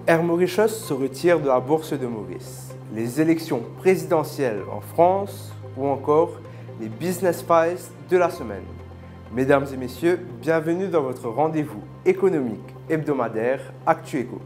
Air Mauritius se retire de la bourse de Maurice, les élections présidentielles en France ou encore les business files de la semaine. Mesdames et messieurs, bienvenue dans votre rendez-vous économique hebdomadaire ActuEco.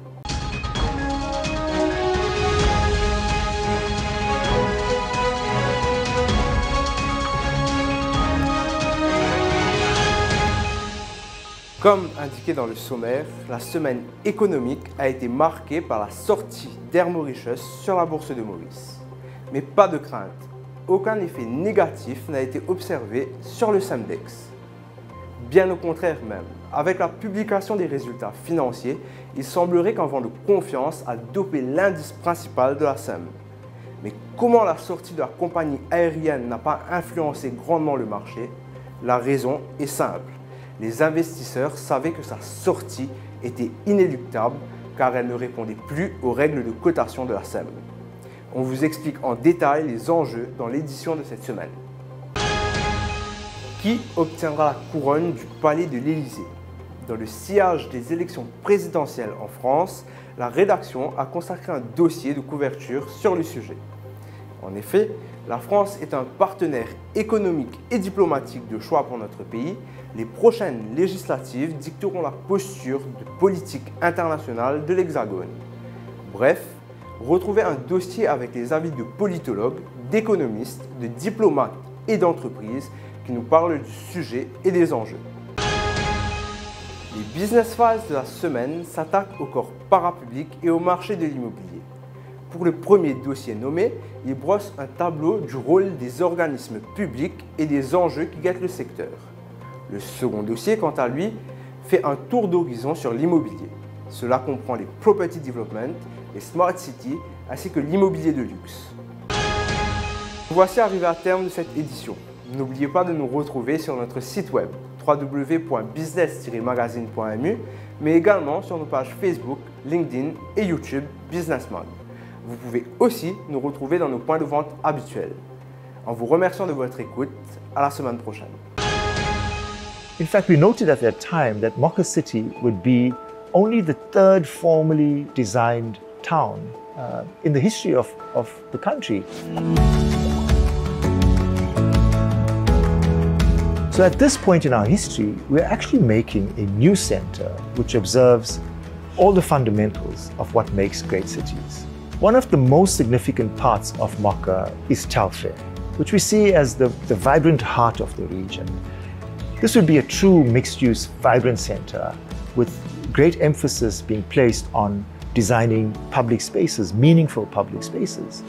Comme indiqué dans le sommaire, la semaine économique a été marquée par la sortie d'Air Mauritius sur la bourse de Maurice. Mais pas de crainte, aucun effet négatif n'a été observé sur le SEMDEX. Bien au contraire même, avec la publication des résultats financiers, il semblerait qu'un vent de confiance a dopé l'indice principal de la SEM. Mais comment la sortie de la compagnie aérienne n'a pas influencé grandement le marché? La raison est simple. Les investisseurs savaient que sa sortie était inéluctable car elle ne répondait plus aux règles de cotation de la SEM. On vous explique en détail les enjeux dans l'édition de cette semaine. Qui obtiendra la couronne du palais de l'Élysée? Dans le sillage des élections présidentielles en France, la rédaction a consacré un dossier de couverture sur le sujet. En effet, la France est un partenaire économique et diplomatique de choix pour notre pays. Les prochaines législatives dicteront la posture de politique internationale de l'Hexagone. Bref, retrouvez un dossier avec les avis de politologues, d'économistes, de diplomates et d'entreprises qui nous parlent du sujet et des enjeux. Les business files de la semaine s'attaquent au corps parapublic et au marché de l'immobilier. Pour le premier dossier nommé, il brosse un tableau du rôle des organismes publics et des enjeux qui guettent le secteur. Le second dossier, quant à lui, fait un tour d'horizon sur l'immobilier. Cela comprend les property development, les smart cities ainsi que l'immobilier de luxe. Voici arrivé à terme de cette édition. N'oubliez pas de nous retrouver sur notre site web www.business-magazine.mu mais également sur nos pages Facebook, LinkedIn et YouTube Businessman. Vous pouvez aussi nous retrouver dans nos points de vente habituels. En vous remerciant de votre écoute, à la semaine prochaine. In fact, we noted at that time that Mocha City would be only the third formally designed town in the history of the country. So at this point in our history, we're actually making a new center which observes all the fundamentals of what makes great cities. One of the most significant parts of Mocha is Telfair, which we see as the vibrant heart of the region. This would be a true mixed-use, vibrant center with great emphasis being placed on designing public spaces, meaningful public spaces.